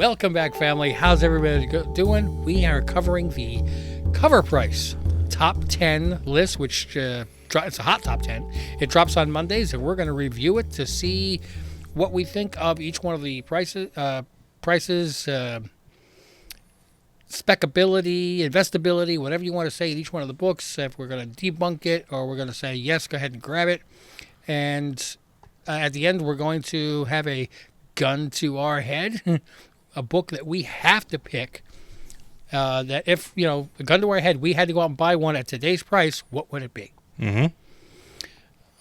Welcome back, family. How's everybody doing? We are covering the Covrprice top 10 list, which it's a hot top 10. It drops on Mondays, and we're going to review it to see what we think of each one of the prices, specability, investability, whatever you want to say, each one of the books. If we're going to debunk it or we're going to say, yes, go ahead and grab it. And at the end, we're going to have a gun to our head, a book that we have to pick. That if, a gun to our head, we had to go out and buy one at today's price, what would it be? Mm-hmm.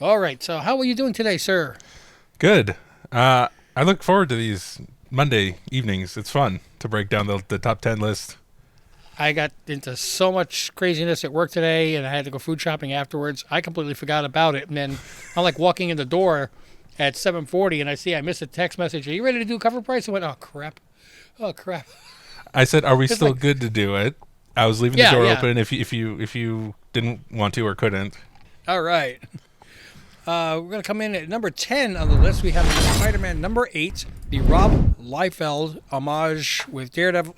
All right. So how are you doing today, sir? Good. I look forward to these Monday evenings. It's fun to break down the top 10 list. I got into so much craziness at work today, and I had to go food shopping afterwards. I completely forgot about it. And then I'm like walking in the door at 7:40, and I missed a text message. Are you ready to do Covrprice? I went, oh, crap. I said, are we still good to do it? I was leaving the door open if you didn't want to or couldn't. All right. We're going to come in at number 10 on the list. We have Spider-Man number 8, the Rob Liefeld homage with Deadpool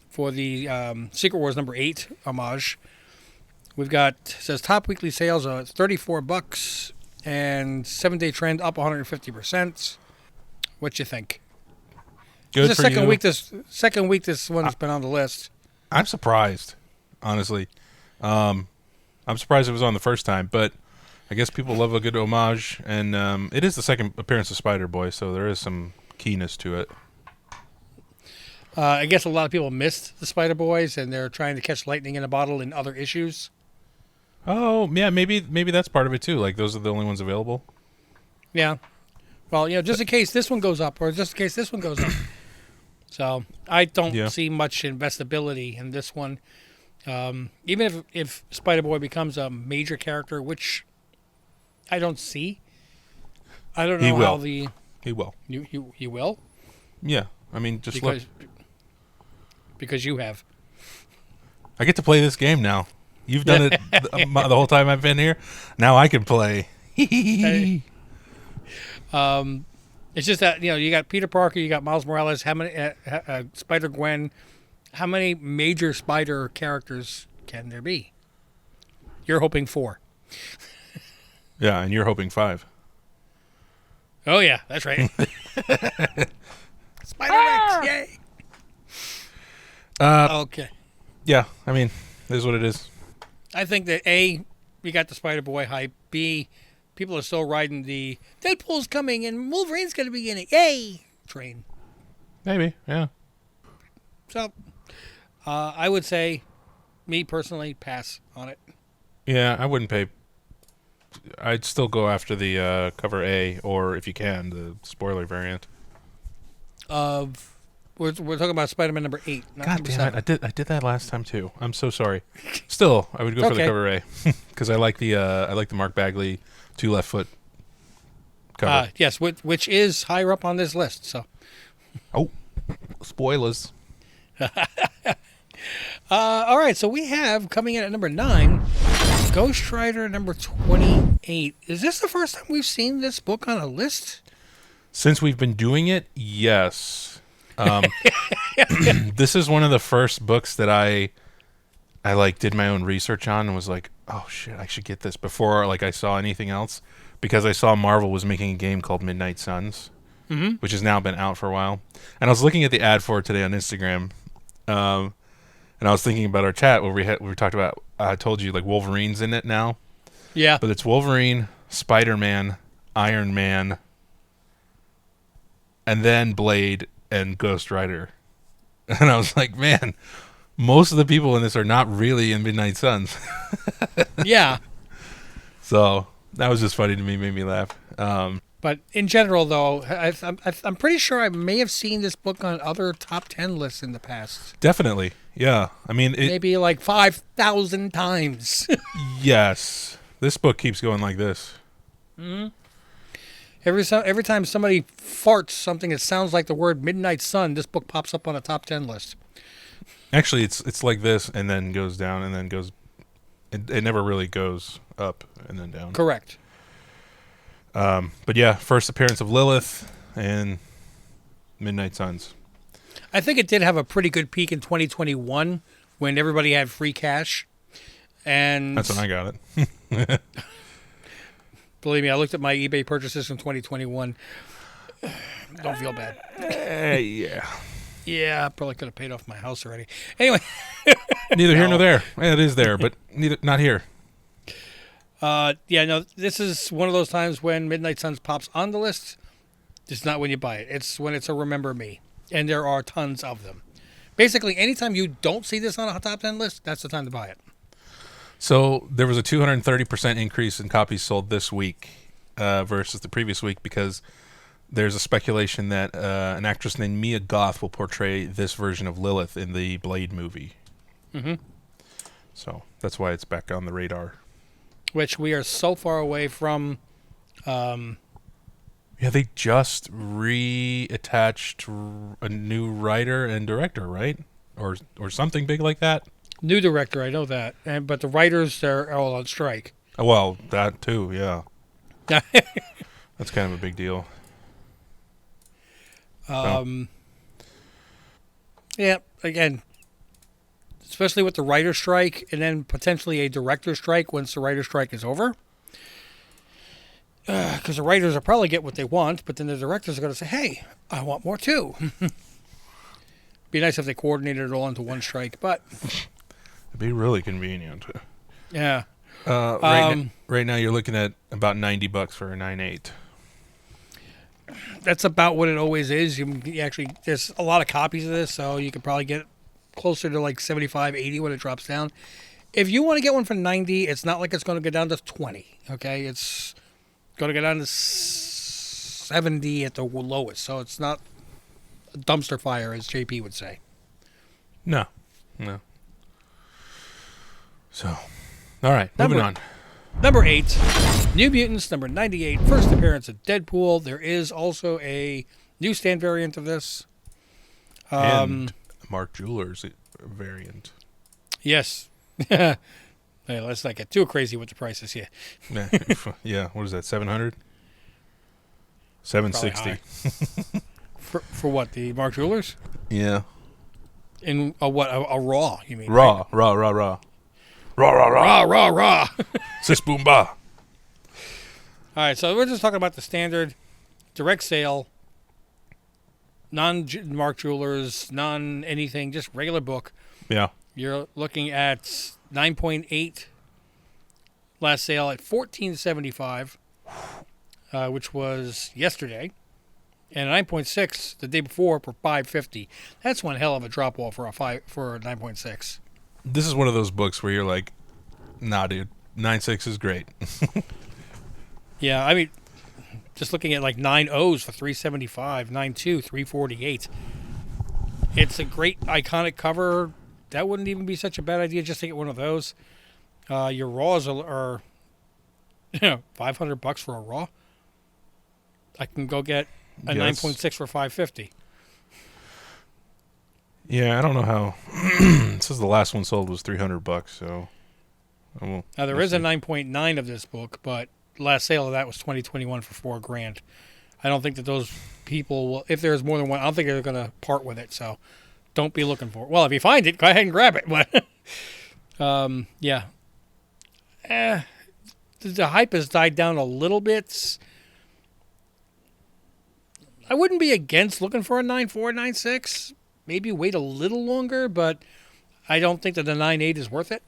for the Secret Wars number 8 homage. We've got, says top weekly sales of $34 and 7-day trend up 150%. What you think? Good this for second you. Second week this one's been on the list. I'm surprised, honestly. I'm surprised it was on the first time, but I guess people love a good homage, and it is the second appearance of Spider-Boy, so there is some keenness to it. I guess a lot of people missed the Spider-Boys, and they're trying to catch lightning in a bottle in other issues. Oh, yeah, maybe that's part of it, too. Like, those are the only ones available. Yeah. Well, just in case this one goes up, or just in case this one goes up. So, I don't see much investability in this one. Even if Spider-Boy becomes a major character, which I don't see. I don't know how the... He will. He will? Yeah. I mean, just look. Because you have. I get to play this game now. You've done it the whole time I've been here. Now I can play. It's just that, you got Peter Parker, you got Miles Morales, how many Spider-Gwen, how many major spider characters can there be? You're hoping 4. Yeah, and you're hoping 5. Oh, yeah, that's right. Spider-Rex, yay! Okay. Yeah, I mean, it is what it is. I think that, A, we got the Spider-Boy hype. B, people are still riding the Deadpool's coming and Wolverine's going to be in it, yay, train. Maybe, yeah. So, I would say, me personally, pass on it. Yeah, I wouldn't pay. I'd still go after the cover A, or if you can, the spoiler variant. We're talking about Spider-Man number 8. Not God number damn 7. it! I did that last time too. I'm so sorry. Still, I would go for the cover A because I like the Mark Bagley 2 left foot cover. Yes, which is higher up on this list. So, spoilers. All right. So we have coming in at number 9, Ghost Rider number 28. Is this the first time we've seen this book on a list? Since we've been doing it, yes. This is one of the first books that I did my own research on and was like, oh shit, I should get this before I saw anything else, because I saw Marvel was making a game called Midnight Suns, which has now been out for a while. And I was looking at the ad for it today on Instagram, and I was thinking about our chat where we talked about. I told you Wolverine's in it now. Yeah, but it's Wolverine, Spider-Man, Iron Man, and then Blade and Ghost Rider. And I was like, man, most of the people in this are not really in Midnight Suns. Yeah. So that was just funny to me, made me laugh. But in general, though, I'm pretty sure I may have seen this book on other top 10 lists in the past. Definitely. Yeah. I mean, maybe 5,000 times. Yes. This book keeps going like this. Mm-hmm. Every time somebody farts something that sounds like the word Midnight Sun, this book pops up on a top 10 list. Actually, it's like this and then goes down and then goes... It never really goes up and then down. Correct. But yeah, first appearance of Lilith, and Midnight Suns. I think it did have a pretty good peak in 2021 when everybody had free cash. And That's when I got it. believe me, I looked at my eBay purchases from 2021. Don't feel bad. Yeah. Yeah, I probably could have paid off my house already. Anyway. Neither here nor there. It is there, but not here. Yeah, no, this is one of those times when Midnight Suns pops on the list. It's not when you buy it. It's when it's a Remember Me. And there are tons of them. Basically, anytime you don't see this on a top 10 list, that's the time to buy it. So there was a 230% increase in copies sold this week versus the previous week because there's a speculation that an actress named Mia Goth will portray this version of Lilith in the Blade movie. Mm-hmm. So that's why it's back on the radar. Which we are so far away from. Yeah, they just reattached a new writer and director, right? Or something big like that. New director, I know that. But the writers, they're all on strike. Well, that too, yeah. That's kind of a big deal. Yeah, again, especially with the writer strike and then potentially a director strike once the writer strike is over. Because the writers will probably get what they want, but then the directors are going to say, hey, I want more too. Be nice if they coordinated it all into one strike, but... It'd be really convenient. Yeah. Right now you're looking at about $90 for a 9.8. That's about what it always is. You actually, there's a lot of copies of this, so you could probably get closer to like 75, 80 when it drops down. If you want to get one for 90, it's not like it's going to go down to 20, okay? It's going to go down to 70 at the lowest, so it's not a dumpster fire, as JP would say. No. So, all right, moving on. Number 8, New Mutants, number 98, first appearance of Deadpool. There is also a newsstand variant of this. And Mark Jeweller's variant. Yes. Hey, let's not get too crazy with the prices here. Yeah, what is that, 700? 760. For what, the Mark Jewelers? Yeah. In a what, a Raw, you mean? Raw. Raw. Sis boom ba. All right, so we're just talking about the standard direct sale, non-Mark Jewelers, non-anything, just regular book. Yeah. You're looking at 9.8 last sale at $14.75, which was yesterday, and 9.6 the day before for $5.50. That's one hell of a drop off for a 9.6. This is one of those books where you're like, nah, dude, 9.6 is great. Yeah, I mean, just looking at like 9.0s for $3.75, 9.2 $3.48. It's a great iconic cover. That wouldn't even be such a bad idea just to get one of those. Your raws are $500 for a raw. I can go get a 9.6 for $5.50. Yeah, I don't know how. It says the last one sold was $300, so. Now there is a 9.9 of this book, but last sale of that was 2021 for $4,000. I don't think that those people will. If there's more than one, I don't think they're going to part with it. So don't be looking for it. Well, if you find it, go ahead and grab it. But yeah, the hype has died down a little bit. I wouldn't be against looking for a 9.4, 9.6. Maybe wait a little longer, but I don't think that the 9.8 is worth it.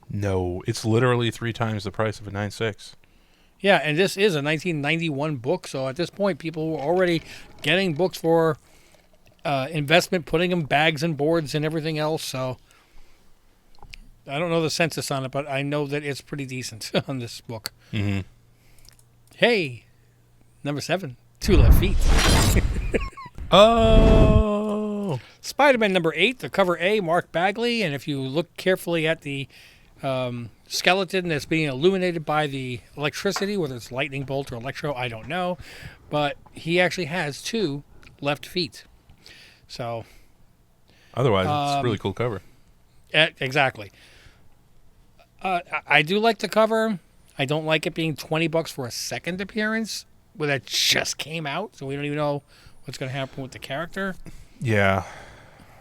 No, it's literally 3 times the price of a 9.6. Yeah, and this is a 1991 book, so at this point, people were already getting books for investment, putting them bags and boards and everything else. So I don't know the census on it, but I know that it's pretty decent on this book. Mm-hmm. Hey, number 7, 2 Left Feet. Oh, Spider-Man number 8, the cover A, Mark Bagley, and if you look carefully at the skeleton that's being illuminated by the electricity, whether it's lightning bolt or electro, I don't know, but he actually has 2 left feet. So, otherwise, it's a really cool cover. Exactly. I do like the cover. I don't like it being $20 for a second appearance, where that just came out, so we don't even know what's going to happen with the character. Yeah,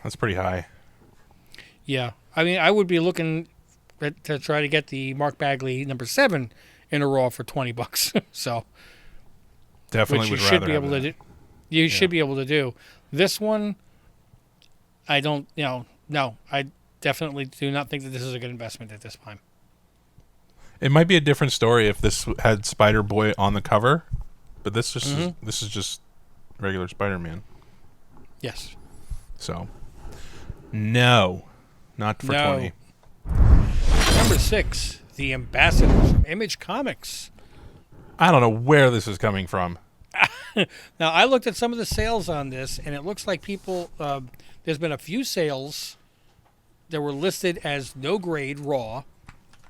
that's pretty high. Yeah. I mean, I would be looking to try to get the Mark Bagley #7 in a Raw for $20. So, Definitely which would you rather should be have able that. to do. You should be able to do. This one, I don't, no, I definitely do not think that this is a good investment at this time. It might be a different story if this had Spider-Boy on the cover, but this is just regular Spider-Man. Yes. So, no, not for No. 20. #6, The Ambassadors from Image Comics. I don't know where this is coming from. Now, I looked at some of the sales on this, and it looks like people, there's been a few sales that were listed as no grade raw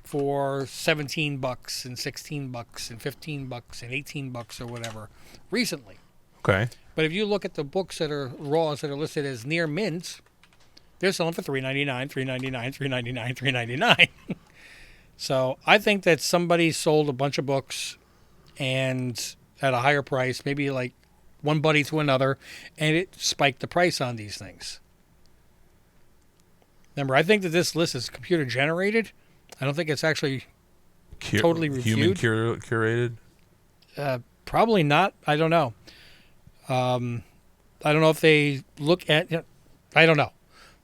for $17 and $16 and $15 and $18 or whatever recently. Okay. But if you look at the books that are raws that are listed as near mint, they're selling for $3.99, $3.99, $3.99, $3.99. So I think that somebody sold a bunch of books and at a higher price, maybe like one buddy to another, and it spiked the price on these things. Remember, I think that this list is computer generated. I don't think it's actually totally Human reviewed. curated? Probably not. I don't know. I don't know if they look at. I don't know.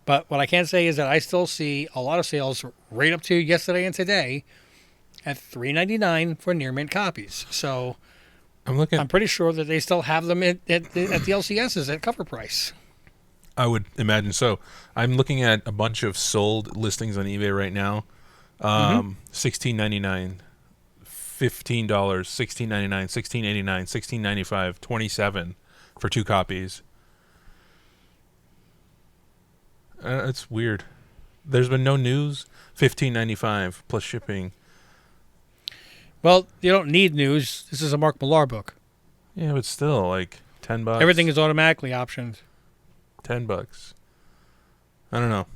But what I can say is that I still see a lot of sales right up to yesterday and today at $3.99 for near mint copies. So I'm pretty sure that they still have them at the LCSs at cover price. I would imagine so. I'm looking at a bunch of sold listings on eBay right now. $16.99, $15, $16.99, $16.89, $16.95, $27 for 2 copies. It's weird. There's been no news. $15.95 plus shipping. Well, you don't need news. This is a Mark Millar book. Yeah, but still, like $10. Everything is automatically optioned. $10. I don't know.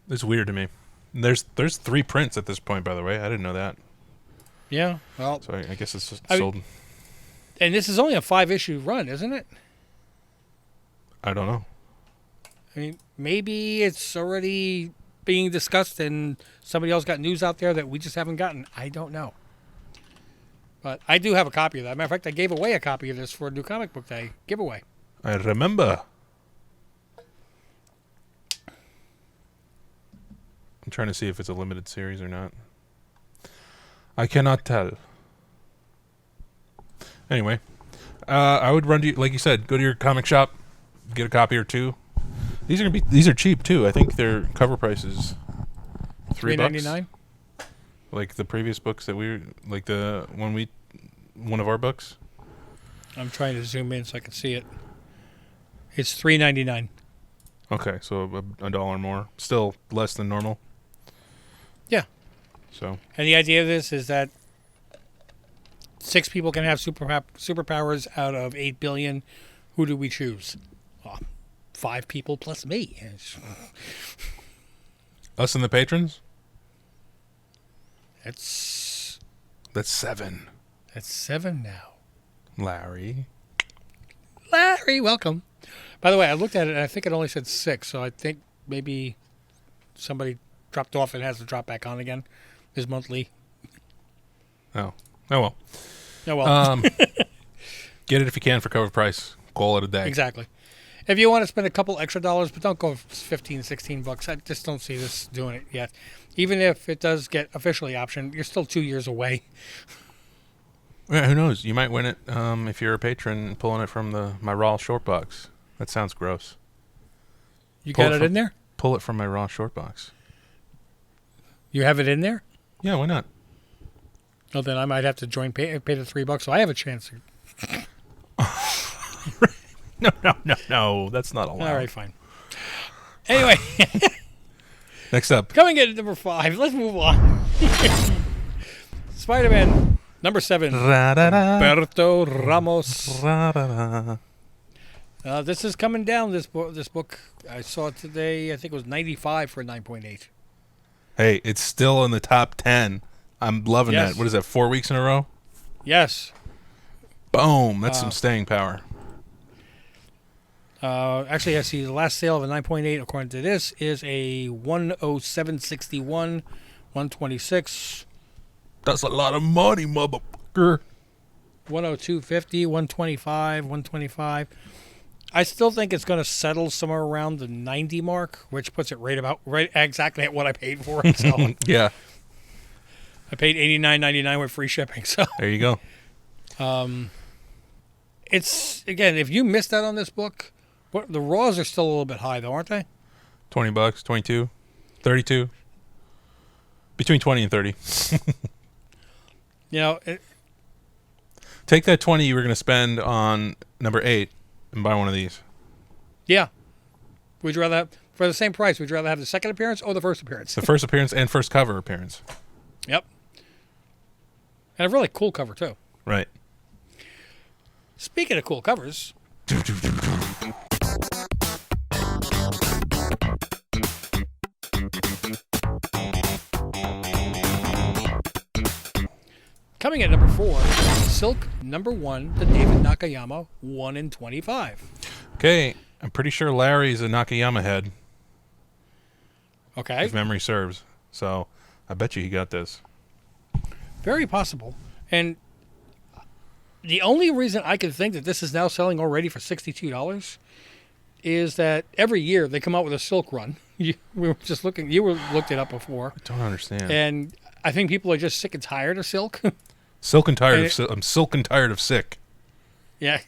It's weird to me. There's 3 prints at this point, by the way. I didn't know that. Yeah, well, So I guess it's just I mean, sold. and this is only a 5-issue run, isn't it? I don't know. I mean, maybe it's already being discussed and somebody else got news out there that we just haven't gotten. I don't know. But I do have a copy of that. Matter of fact, I gave away a copy of this for a New Comic Book Day giveaway. I remember. I'm trying to see if it's a limited series or not. I cannot tell. Anyway, I would run to, like you said, go to your comic shop, get a copy or 2. These are cheap too. I think their cover price is $3.99. Like the previous books that like one of our books. I'm trying to zoom in so I can see it. It's $3.99. Okay, so a dollar more. Still less than normal. Yeah. So. And the idea of this is that 6 people can have superpowers out of 8 billion. Who do we choose? Well, 5 people plus me. Us and the patrons? That's 7. That's 7 now. Larry, welcome. By the way, I looked at it and I think it only said 6, so I think maybe somebody dropped off and has to drop back on again. His monthly. Oh well. Oh well. Get it if you can for cover price. Call it a day. Exactly. If you want to spend a couple extra dollars, but don't go $15, $16. I just don't see this doing it yet. Even if it does get officially optioned, you're still 2 years away. Yeah, who knows? You might win it if you're a patron pulling it from my Raw short box. That sounds gross. You got it in there? Pull it from my Raw short box. You have it in there? Yeah, why not? Well, then I might have to pay the $3 so I have a chance. No. That's not allowed. All right, fine. Anyway. Next up. Coming in at number 5. Let's move on. Spider-Man, #7. Roberto Ramos. This is coming down, this book. I saw it today. I think it was 95 for 9.8. Hey, it's still in the top 10. I'm loving that. What is that, 4 weeks in a row? Yes. Boom. That's some staying power. Actually, I see the last sale of a 9.8, according to this, is a 107.61, 126, That's a lot of money, motherfucker. 102.50, 125, 125. I still think it's going to settle somewhere around the 90 mark, which puts it right exactly at what I paid for it. So Yeah, I paid $89.99 with free shipping. So there you go. it's, again, if you missed out on this book, the raws are still a little bit high, though, aren't they? $20, 22, 32, between 20 and 30. You know, Take that 20 you were going to spend on number 8 and buy one of these. yeah. Would you rather have, for the same price, would you rather have the second appearance or the first appearance? The first appearance and first cover appearance. Yep. And a really cool cover, too. Right. Speaking of cool covers, coming at number 4, Silk number 1, the David Nakayama 1 in 25. Okay, I'm pretty sure Larry's a Nakayama head, Okay. if memory serves. So I bet you he got this. Very possible. And the only reason I can think that this is now selling already for $62 is that every year they come out with a Silk run. We were just looking, looked it up before. I don't understand. And I think people are just sick and tired of Silk. I'm silk and tired of sick. Yeah.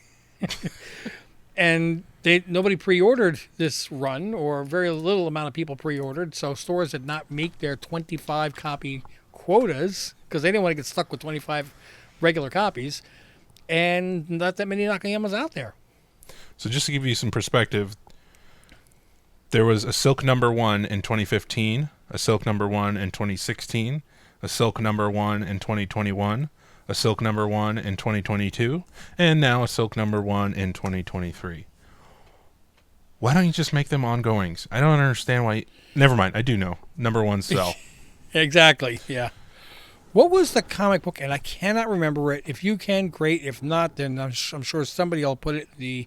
And nobody pre-ordered this run, or very little amount of people pre-ordered, so stores did not make their 25 copy quotas because they didn't want to get stuck with 25 regular copies, and not that many Nakayamas out there. So just to give you some perspective, there was a Silk number 1 in 2015, a Silk number 1 in 2016, a Silk number 1 in 2021, a Silk number 1 in 2022, and now a Silk number 1 in 2023. Why don't you just make them ongoings? I don't understand why. Never mind. I do know. Number 1 sell. Exactly, yeah. What was the comic book? And I cannot remember it. If you can, great. If not, then I'm sure somebody will put it in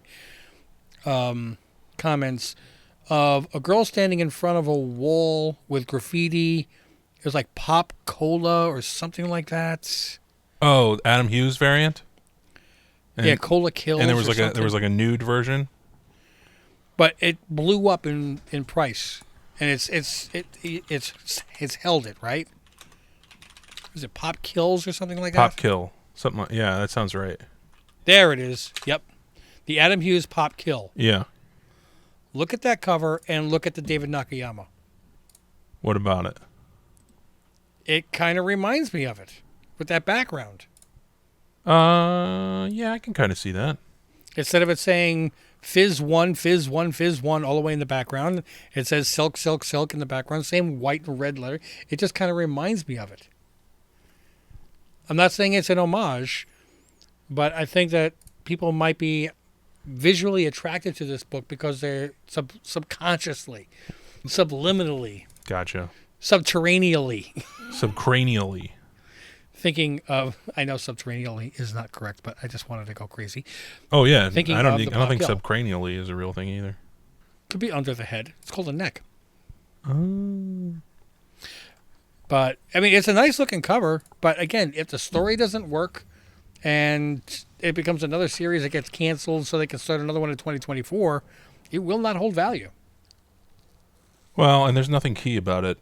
the comments of a girl standing in front of a wall with graffiti. It was like Pop Cola or something like that. Oh, Adam Hughes variant? Yeah, Cola Kills. And there was like a nude version. But it blew up in price, and it's held it, right? Is it Pop Kills or something like that? Pop Kill. Something like, yeah, that sounds right. There it is. Yep. The Adam Hughes Pop Kill. Yeah. Look at that cover and look at the David Nakayama. What about it? It kind of reminds me of it with that background. Yeah, I can kind of see that. Instead of it saying Fizz 1, Fizz 1, Fizz 1 all the way in the background, it says Silk, Silk, Silk in the background. Same white and red letter. It just kind of reminds me of it. I'm not saying it's an homage, but I think that people might be visually attracted to this book because they're subconsciously, subliminally, Gotcha. subterraneally Subcranially. thinking of. I know subterraneally is not correct, but I just wanted to go crazy. Oh yeah, I Thinking don't of think the Pop Kill. subcranially is a real thing either. Could be under the head. It's called a neck. Oh. But I mean, it's a nice looking cover. But again, if the story doesn't work, and it becomes another series that gets canceled, so they can start another one in 2024, it will not hold value. Well, and there's nothing key about it.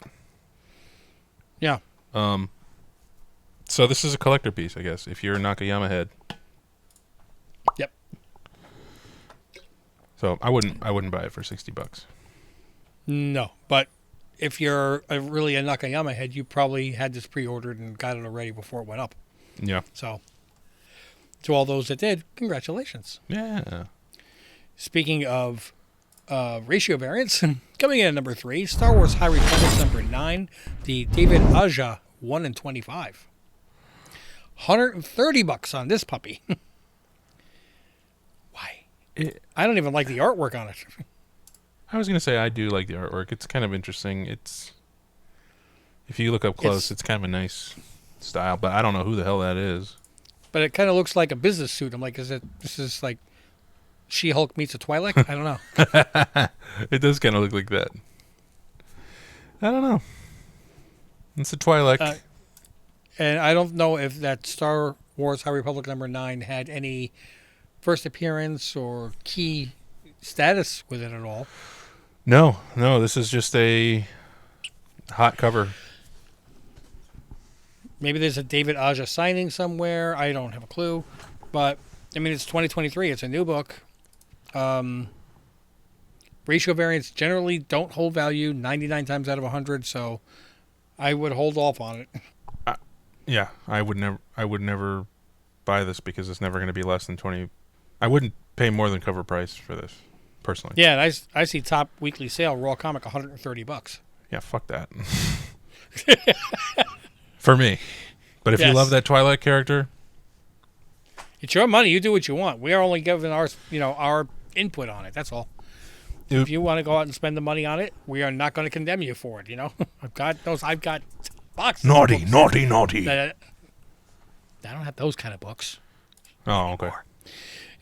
Yeah. So this is a collector piece, I guess, if you're a Nakayama head. Yep. So I wouldn't buy it for $60. No, but if you're really a Nakayama head, you probably had this pre-ordered and got it already before it went up. Yeah. So, to all those that did, congratulations. Yeah. Speaking of ratio variants, coming in at number 3, Star Wars High Republic number 9, the David Aja 1 in 25. $130 on this puppy. Why? I don't even like the artwork on it. I was going to say I do like the artwork. It's kind of interesting. It's if you look up close, it's kind of a nice style, but I don't know who the hell that is. But it kind of looks like a business suit. I'm like, this is like She-Hulk meets a Twi'lek. I don't know. It does kind of look like that. I don't know. It's a Twi'lek. And I don't know if that Star Wars High Republic #9 had any first appearance or key status with it at all. No, this is just a hot cover. Maybe there's a David Aja signing somewhere. I don't have a clue. But, I mean, it's 2023. It's a new book. Ratio variants generally don't hold value 99 times out of 100, so I would hold off on it. Yeah, I would never buy this because it's never going to be less than 20. I wouldn't pay more than cover price for this, personally. Yeah, and I see top weekly sale, raw comic, $130. Yeah, fuck that. For me. But if you love that Twilight character, it's your money. You do what you want. We are only giving our input on it. That's all. If you want to go out and spend the money on it, we are not going to condemn you for it. I've got boxes. Naughty. I don't have those kind of books. Oh, okay.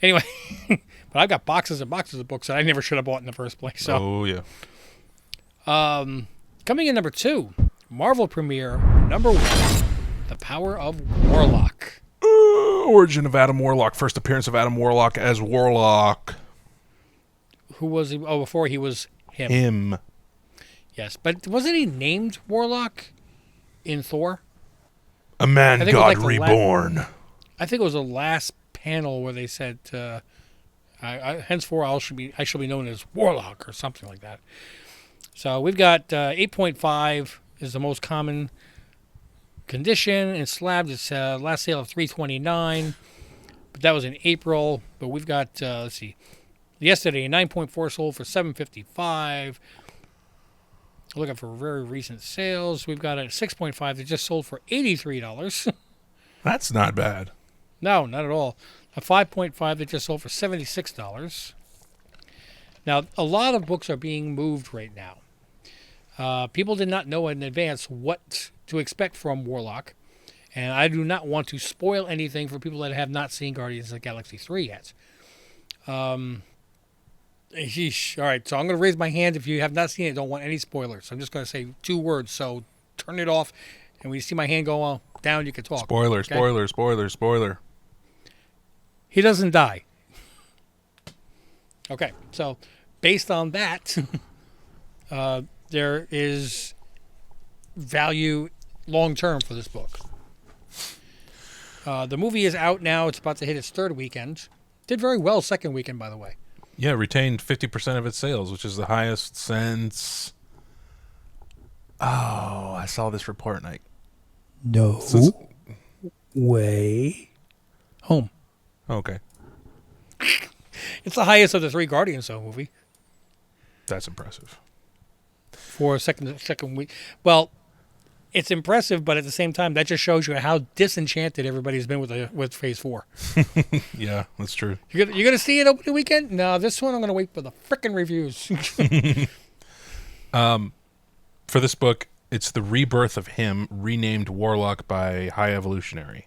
Anyway, but I've got boxes and boxes of books that I never should have bought in the first place. So. Oh yeah. Coming in number 2, Marvel premiere #1, The Power of Warlock. Origin of Adam Warlock. First appearance of Adam Warlock as Warlock. Who was he? Oh, before he was him. Him. Yes, but wasn't he named Warlock in Thor? A man god reborn. I think it was the last panel where they said, henceforth I shall be known as Warlock or something like that. So we've got 8.5 is the most common condition. And slabbed, it's last sale of $329, but that was in April. But we've got, let's see, yesterday, 9.4 sold for $755. Looking for very recent sales. We've got a 6.5 that just sold for $83. That's not bad. No, not at all. A 5.5 that just sold for $76. Now, a lot of books are being moved right now. People did not know in advance what to expect from Warlock, and I do not want to spoil anything for people that have not seen Guardians of the Galaxy 3 yet. Yeesh. All right, so I'm going to raise my hand. If you have not seen it, don't want any spoilers. I'm just going to say 2 words, so turn it off, and when you see my hand go down, you can talk. Spoiler, okay? spoiler. He doesn't die. Okay, so based on that, there is value long-term for this book. The movie is out now. It's about to hit its 3rd weekend. Did very well 2nd weekend, by the way. Yeah, retained 50% of its sales, which is the highest since... Oh, I saw this report and No way. Home. Okay. It's the highest of the 3 Guardians, though, movie. That's impressive. For second week. Well, it's impressive, but at the same time, that just shows you how disenchanted everybody's been with Phase 4. Yeah, that's true. You're gonna see it opening weekend? No, this one I'm gonna wait for the frickin' reviews. For this book, it's the rebirth of him, renamed Warlock by High Evolutionary.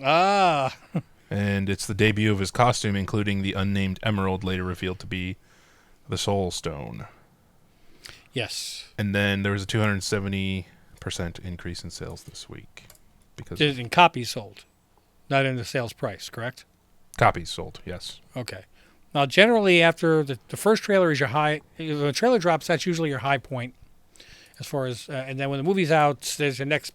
Ah. And it's the debut of his costume, including the unnamed emerald later revealed to be the Soul Stone. Yes. And then there was a 270% increase in sales this week. Because in copies sold, not in the sales price, correct? Copies sold, yes. Okay. Now, generally, after the first trailer is your high, when the trailer drops, that's usually your high point. As far as, and then when the movie's out, there's your next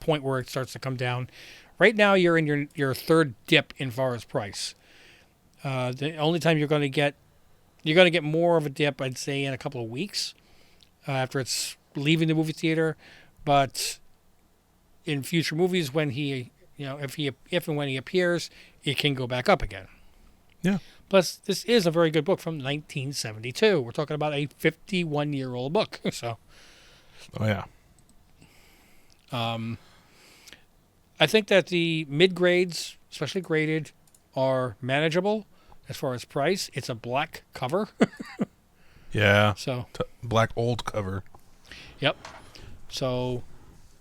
point where it starts to come down. Right now, you're in your 3rd dip in far as price. The only time you're going to get more of a dip, I'd say, in a couple of weeks after it's leaving the movie theater. But in future movies, when if and when he appears, it can go back up again. Yeah. Plus, this is a very good book from 1972. We're talking about a 51-year-old book. So. Oh yeah. I think that the mid-grades, especially graded, are manageable as far as price. It's a black cover. Yeah. So black old cover. Yep. So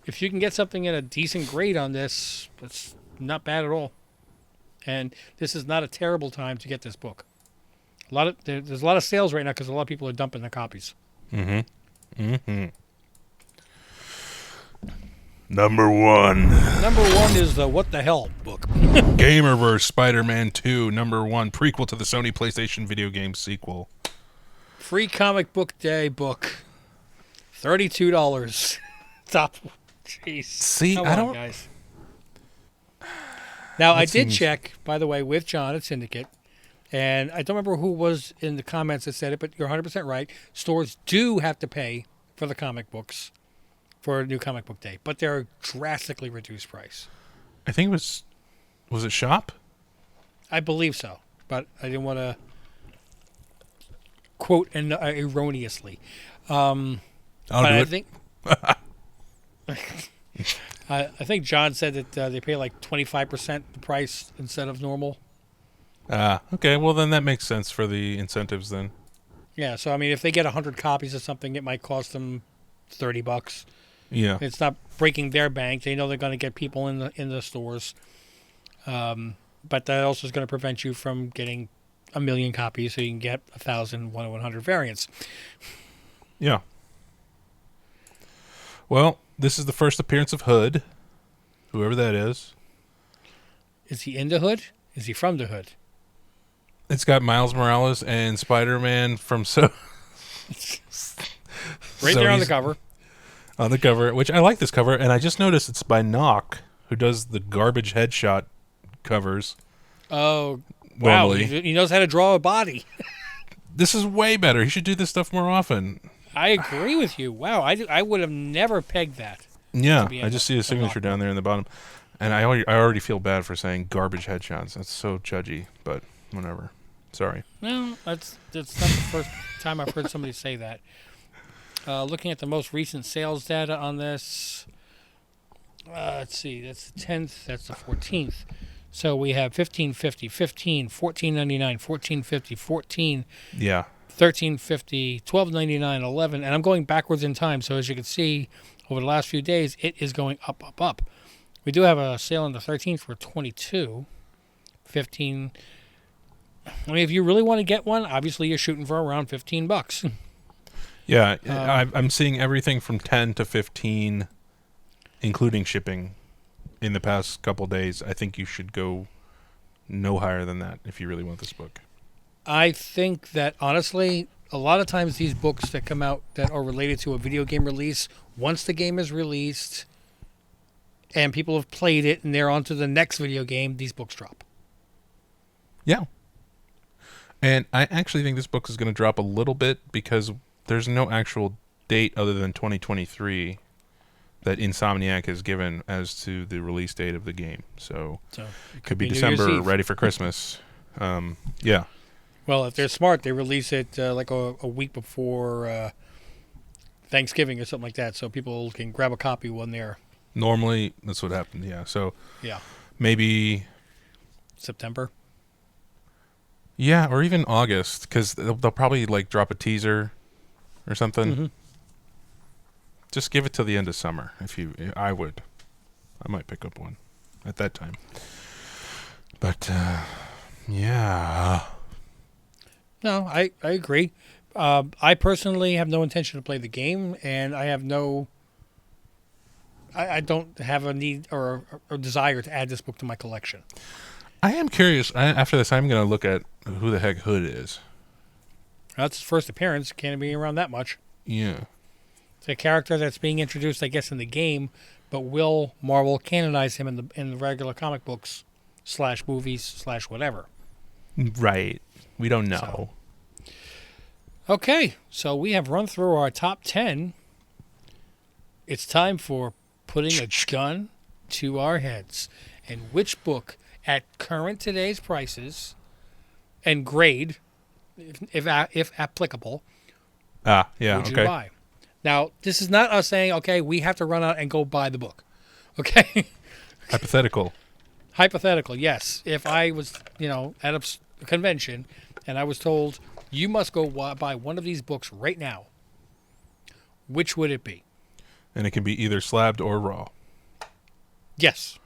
if you can get something in a decent grade on this, that's not bad at all. And this is not a terrible time to get this book. There's a lot of sales right now because a lot of people are dumping their copies. Mm-hmm. Mm-hmm. Number 1. Number 1 is the What the Hell book. Gamerverse Spider-Man 2, number 1, prequel to the Sony PlayStation video game sequel. Free comic book day book. $32. Top. Jeez. See, Come I on, don't. guys. Now, I That did seems- check, by the way, with John at Syndicate, and I don't remember who was in the comments that said it, but you're 100% right. Stores do have to pay for the comic books for a new comic book day, but they're drastically reduced price. I think it was it Shop? I believe so, but I didn't want to quote erroneously. I'll But do I it. think I think John said that they pay like 25% the price instead of normal. Okay. Well, then that makes sense for the incentives then. Yeah, so I mean, if they get 100 copies of something, it might cost them $30. Yeah. It's not breaking their bank. They know they're going to get people in the stores, but that also is going to prevent you from getting 1,000,000 copies, so you can get 1,000, 100 variants. Yeah. Well, this is the first appearance of Hood, whoever that is. Is he in the hood? Is he from the hood? It's got Miles Morales and Spider-Man from Right there on the Sony's- cover. On the cover, which I like this cover, and I just noticed it's by Knock, who does the garbage headshot covers. Oh, wow. Normally. He knows how to draw a body. This is way better. He should do this stuff more often. I agree with you. Wow, I would have never pegged that. Yeah, To be I just see a signature down there in the bottom, and I already feel bad for saying garbage headshots. That's so judgy, but whatever. Sorry. No, that's not the first time I've heard somebody say that. Looking at the most recent sales data on this, let's see, that's the 10th, that's the 14th. So we have 15.50, 15, 14.99, 14.50, 14, Yeah. 13.50, 12.99, 11, and I'm going backwards in time. So as you can see, over the last few days, it is going up, up, up. We do have a sale on the 13th for 22, 15. I mean, if you really want to get one, obviously you're shooting for around $15. Yeah, I'm seeing everything from 10 to 15, including shipping, in the past couple days. I think you should go no higher than that if you really want this book. I think that, honestly, a lot of times these books that come out that are related to a video game release, once the game is released and people have played it and they're on to the next video game, these books drop. Yeah. And I actually think this book is going to drop a little bit because there's no actual date other than 2023 that Insomniac has given as to the release date of the game. So it could be New Year's December, Eve. ready for Christmas. Yeah. Well, if they're smart, they release it like a week before Thanksgiving or something like that, so people can grab a copy when they're Normally, that's what happened. Yeah. So yeah maybe, September. yeah, or even August, because they'll probably like drop a teaser or something. Mm-hmm. Just give it till the end of summer. I would. I might pick up one at that time. But yeah. No, I agree. I personally have no intention to play the game, and I have I don't have a need or a desire to add this book to my collection. I am curious. After this, I'm going to look at who the heck Hood is. That's his first appearance. Can't be around that much. Yeah. It's a character that's being introduced, I guess, in the game, but will Marvel canonize him in the regular comic books / movies / whatever? Right. We don't know. Okay, so we have run through our top 10. It's time for putting a gun to our heads. And which book, at current today's prices and grade, if applicable, Yeah. would you Okay. buy? Now, this is not us saying, okay, we have to run out and go buy the book. Okay? Hypothetical. Hypothetical, yes. If I was, at a convention and I was told, you must go buy one of these books right now, which would it be? And it can be either slabbed or raw. Yes.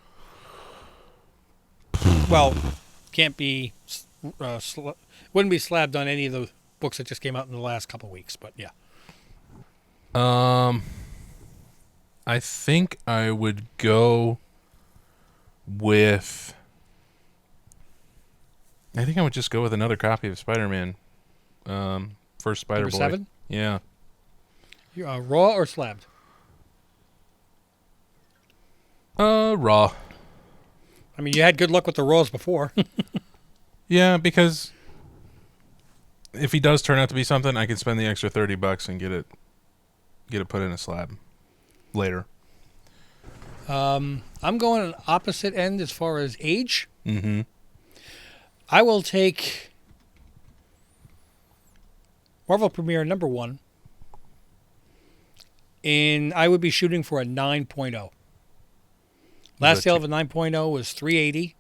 Well, can't be Wouldn't be slabbed on any of the books that just came out in the last couple of weeks, but yeah. Um, I think I would go with. I think I would just go with another copy of Spider-Man. First Spider Number Boy. 7? Yeah. Raw or slabbed? Raw. I mean, you had good luck with the Raws before. Yeah, because if he does turn out to be something, I can spend the extra $30 and get it put in a slab later. I'm going an opposite end as far as age. Mm-hmm. I will take Marvel Premiere number 1. And I would be shooting for a 9.0. Last sale of a 9.0 was $380.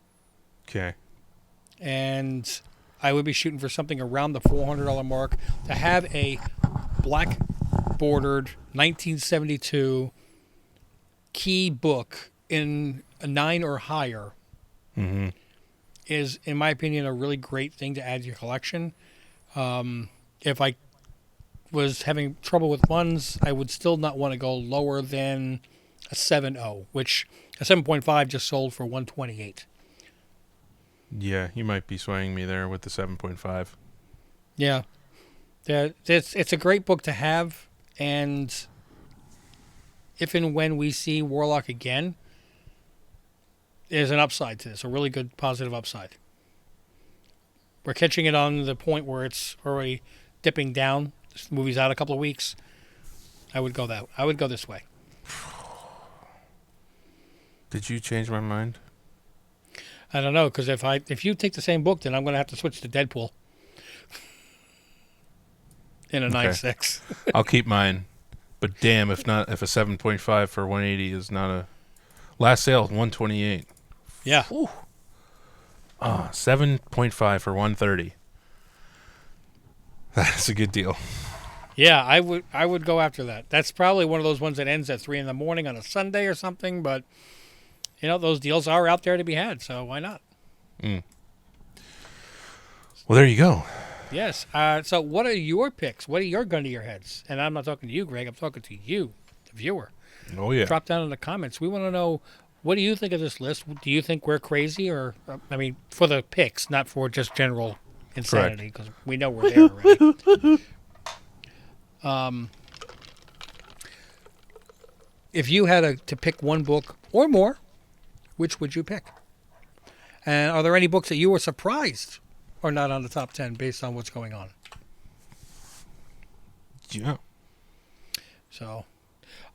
Okay. And I would be shooting for something around the $400 mark to have a black bordered 1972 key book in a 9 or higher. Mm-hmm. Is, in my opinion, a really great thing to add to your collection. If I was having trouble with ones, I would still not want to go lower than a 7.0, which a 7.5 just sold for $128. Yeah, you might be swaying me there with the 7.5. Yeah. It's a great book to have, and if and when we see Warlock again, there's an upside to this, a really good positive upside. We're catching it on the point where it's already dipping down. This movie's out a couple of weeks. I would go this way. Did you change my mind? I don't know, because if you take the same book, then I'm going to have to switch to Deadpool in a 9.6. I'll keep mine. But damn, if a 7.5 for 180 is not a last sale 128. Yeah. 7.5 for 130. That's a good deal. Yeah, I would go after that. That's probably one of those ones that ends at 3 a.m. on a Sunday or something, but those deals are out there to be had, so why not? Mm. Well, there you go. Yes. So what are your picks? What are your gun to your heads? And I'm not talking to you, Greg. I'm talking to you, the viewer. Oh, yeah. Drop down in the comments. We want to know, what do you think of this list? Do you think we're crazy? Or, for the picks, not for just general insanity, because we know we're there already. If you had to pick one book or more, which would you pick? And are there any books that you were surprised are not on the top 10 based on what's going on? Yeah. So,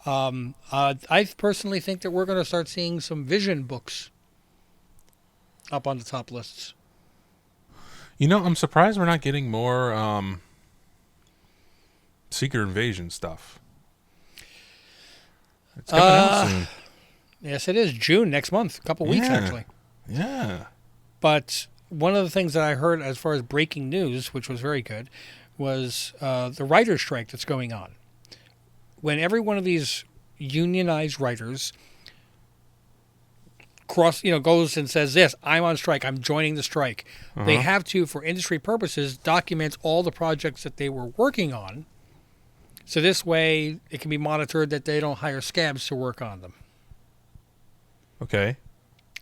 I personally think that we're going to start seeing some Vision books up on the top lists. I'm surprised we're not getting more Secret Invasion stuff. It's coming out soon. Yes, it is. June, next month. A couple weeks, actually. Yeah. But one of the things that I heard as far as breaking news, which was very good, was the writer's strike that's going on. When every one of these unionized writers goes and says this, I'm on strike, I'm joining the strike. They have to, for industry purposes, document all the projects that they were working on. So this way, it can be monitored that they don't hire scabs to work on them. Okay.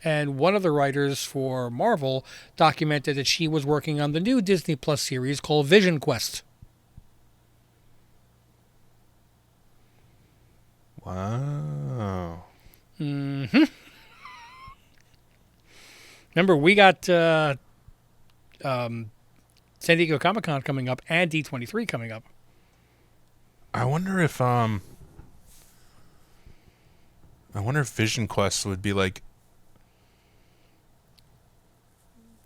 And one of the writers for Marvel documented that she was working on the new Disney Plus series called Vision Quest. Wow. Mm-hmm. Remember, we got San Diego Comic-Con coming up and D23 coming up. I wonder if Vision Quest would be like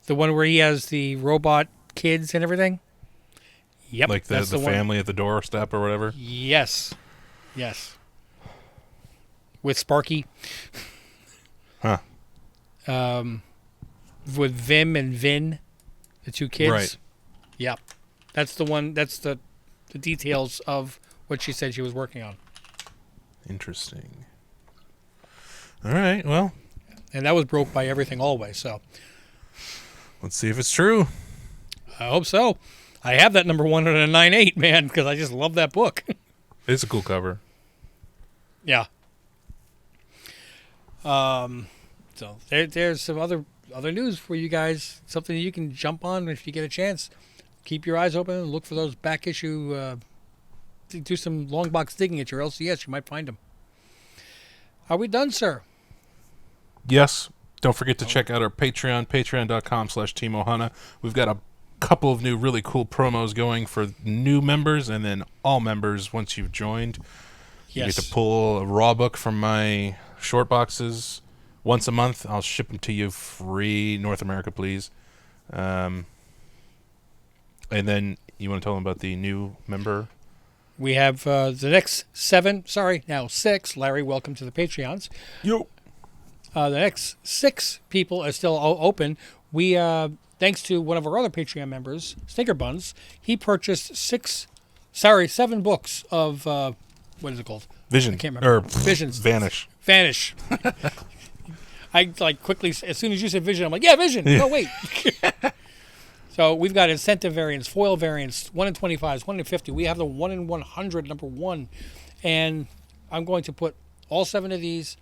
the one where he has the robot kids and everything. Yep, like the family at the doorstep or whatever. Yes. With Sparky. Huh. With Vim and Vin, the two kids. Right. Yep. That's the one. That's the details of what she said she was working on. Interesting. All right. Well. And that was broke by Everything Always. So. Let's see if it's true. I hope so. I have that number 198, man, because I just love that book. It's a cool cover. Yeah. So there's some other news for you guys. Something you can jump on if you get a chance. Keep your eyes open and look for those back issue. Do some long box digging at your LCS. You might find them. Are we done, sir? Yes. Don't forget to check out our Patreon, patreon.com/TeamOhana. We've got a couple of new really cool promos going for new members and then all members once you've joined. You Yes. get to pull a raw book from my short boxes once a month. I'll ship them to you free, North America, please. And then you want to tell them about the new member? We have the next 6. Larry, welcome to the Patreons. Yo. The next 6 people are still open. We, thanks to one of our other Patreon members, Stinker Buns, he purchased 7 books of, what is it called? Vision. I can't remember. Or Visions. Vanish. Vanish. I like quickly, as soon as you said Vision, I'm like, yeah, Vision. No, wait. So we've got incentive variants, foil variants, 1 in 25s, 1 in 50. We have the 1 in 100, number 1. And I'm going to put all 7 of these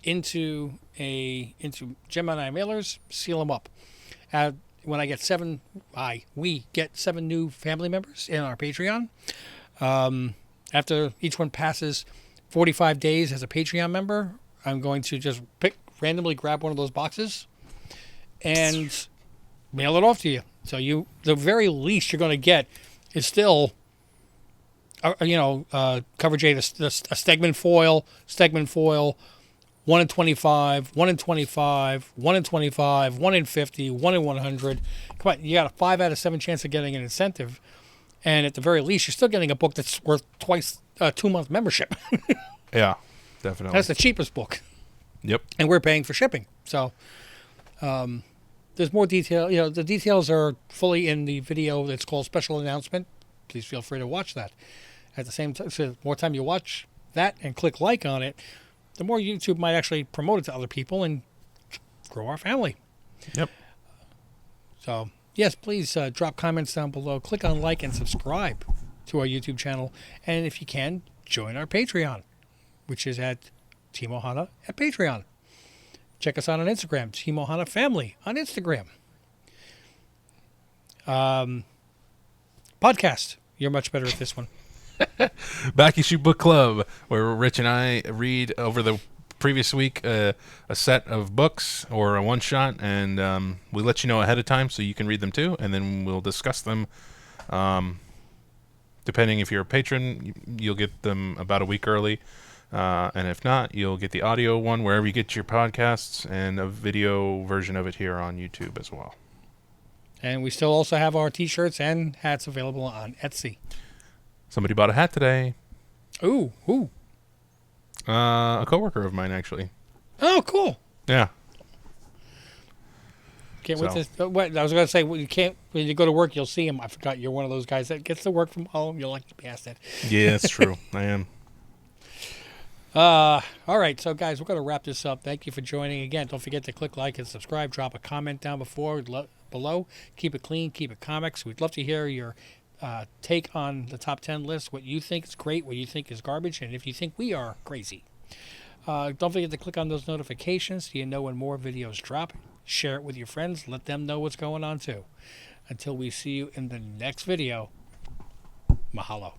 into Gemini mailers, seal them up. When I get we get 7 new family members in our Patreon. After each one passes 45 days as a Patreon member, I'm going to just randomly grab one of those boxes and mail it off to you. So the very least you're going to get is still, Coverage 8, a Stegman foil, 1 in 25, 1 in 25, 1 in 25, 1 in 50, 1 in 100. Come on, you got a 5 out of 7 chance of getting an incentive. And at the very least, you're still getting a book that's worth twice 2-month membership. Yeah, definitely. That's the cheapest book. Yep. And we're paying for shipping. So there's more detail. The details are fully in the video that's called Special Announcement. Please feel free to watch that. At the same time, so the more time you watch that and click like on it, the more YouTube might actually promote it to other people and grow our family. Yep. So, yes, please drop comments down below. Click on like and subscribe to our YouTube channel. And if you can, join our Patreon, which is at Team Ohana at Patreon. Check us out on Instagram, Team Ohana Family on Instagram. Podcast. You're much better at this one. Back Issue Book Club, where Rich and I read over the previous week a set of books or a one-shot, and we let you know ahead of time so you can read them too, and then we'll discuss them. Depending if you're a patron, you'll get them about a week early, and if not, you'll get the audio one wherever you get your podcasts, and a video version of it here on YouTube as well. And we still also have our t-shirts and hats available on Etsy. Somebody bought a hat today. Ooh, who? A coworker of mine, actually. Oh, cool. Yeah. Can't wait to. What I was going to say, you can't when you go to work, you'll see him. I forgot you're one of those guys that gets to work from home. You're like bastard. Yeah, that's true. I am. All right, so guys, we're going to wrap this up. Thank you for joining again. Don't forget to click like and subscribe. Drop a comment down below. Keep it clean. Keep it comics. We'd love to hear your take on the top 10 list, what you think is great, what you think is garbage, and if you think we are crazy. Don't forget to click on those notifications so you know when more videos drop. Share it with your friends. Let them know what's going on too. Until we see you in the next video, mahalo.